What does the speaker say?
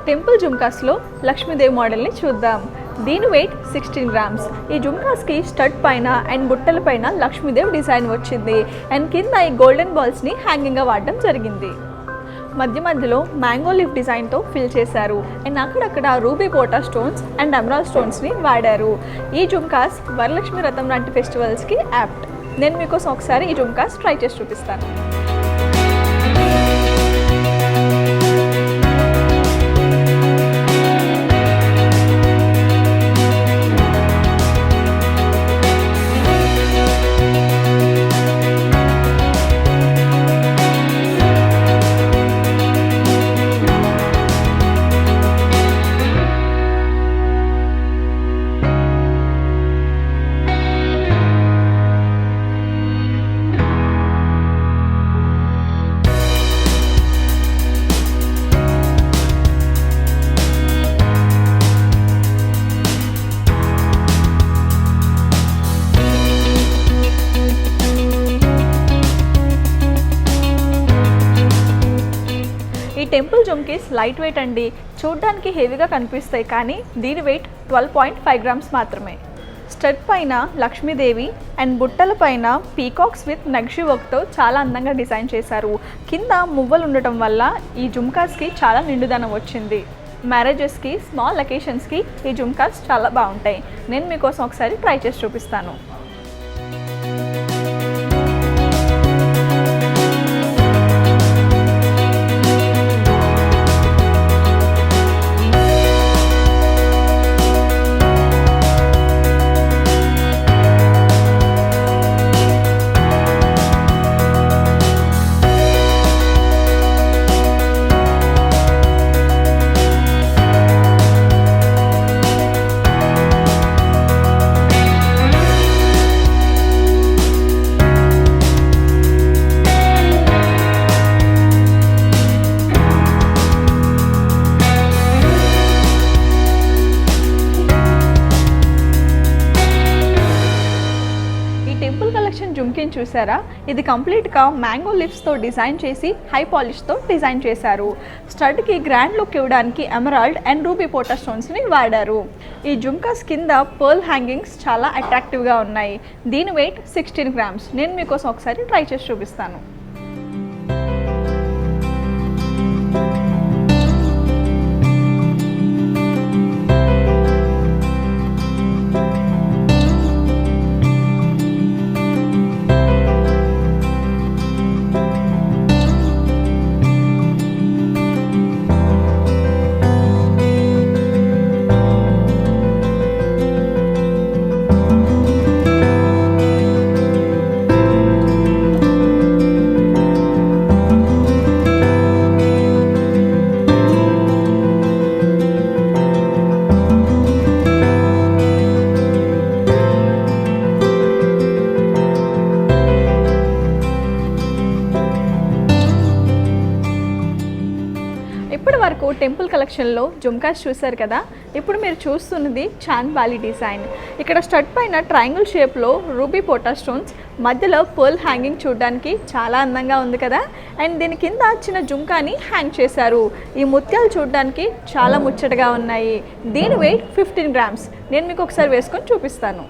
Temple జుమ్కాస్లో Lakshmidevi మోడల్ని చూద్దాం. దీని వెయిట్ 16 గ్రామ్స్. ఈ జుమ్కాస్కి స్టడ్ పైన అండ్ బుట్టల పైన లక్ష్మీదేవి డిజైన్ వచ్చింది అండ్ కింద ఈ గోల్డెన్ బాల్స్ని హ్యాంగింగ్గా వాడడం జరిగింది. మధ్య మధ్యలో మ్యాంగో లీఫ్ డిజైన్తో ఫిల్ చేశారు అండ్ అక్కడక్కడ రూబీ పోటా స్టోన్స్ అండ్ ఎమరాల్డ్ స్టోన్స్ని వాడారు. ఈ జుమ్కాస్ వరలక్ష్మి వ్రతం లాంటి ఫెస్టివల్స్కి యాప్ట్. నేను మీకోసం ఒకసారి ఈ జుమ్కాస్ ట్రై చేసి చూపిస్తాను. ఈ టెంపుల్ జుమ్కీస్ లైట్ వెయిట్ అండి. చూడ్డానికి హెవీగా కనిపిస్తాయి కానీ దీని వెయిట్ 12.5 గ్రామ్స్ మాత్రమే. స్టడ్ పైన లక్ష్మీదేవి అండ్ బుట్టల పైన పీకాక్స్ విత్ నక్షి వర్క్తో చాలా అందంగా డిజైన్ చేశారు. కింద మువ్వలు ఉండటం వల్ల ఈ జుమ్కాస్కి చాలా నిండుదనం వచ్చింది. మ్యారేజెస్కి, స్మాల్ అకేషన్స్కి ఈ జుమ్కాస్ చాలా బాగుంటాయి. నేను మీకోసం ఒకసారి ట్రై చేసి చూపిస్తాను. టెంపుల్ కలెక్షన్ జుమ్కీని చూసారా? ఇది కంప్లీట్గా మ్యాంగో లీవ్స్తో డిజైన్ చేసి హై పాలిష్తో డిజైన్ చేశారు. స్టడ్కి గ్రాండ్ లుక్ ఇవ్వడానికి ఎమరాల్డ్ అండ్ రూబీ పోటా స్టోన్స్ని వాడారు. ఈ జుమ్కాస్ కింద పర్ల్ హ్యాంగింగ్స్ చాలా అట్రాక్టివ్గా ఉన్నాయి. దీని వెయిట్ 16 గ్రామ్స్. నేను మీకోసం ఒకసారి ట్రై చేసి చూపిస్తాను. ఇప్పటి వరకు టెంపుల్ కలెక్షన్లో జుమ్కాస్ చూశారు కదా. ఇప్పుడు మీరు చూస్తున్నది చాంద్ బాలి డిజైన్. ఇక్కడ స్టడ్ పైన ట్రయాంగిల్ షేప్లో రూబీ పోటా స్టోన్స్, మధ్యలో పర్ల్ హ్యాంగింగ్ చూడడానికి చాలా అందంగా ఉంది కదా. అండ్ దీని కింద చిన్న జుమ్కాని హ్యాంగ్ చేశారు. ఈ ముత్యాలు చూడడానికి చాలా ముచ్చటగా ఉన్నాయి. దీని వెయిట్ 15 గ్రామ్స్. నేను మీకు ఒకసారి వేసుకొని చూపిస్తాను.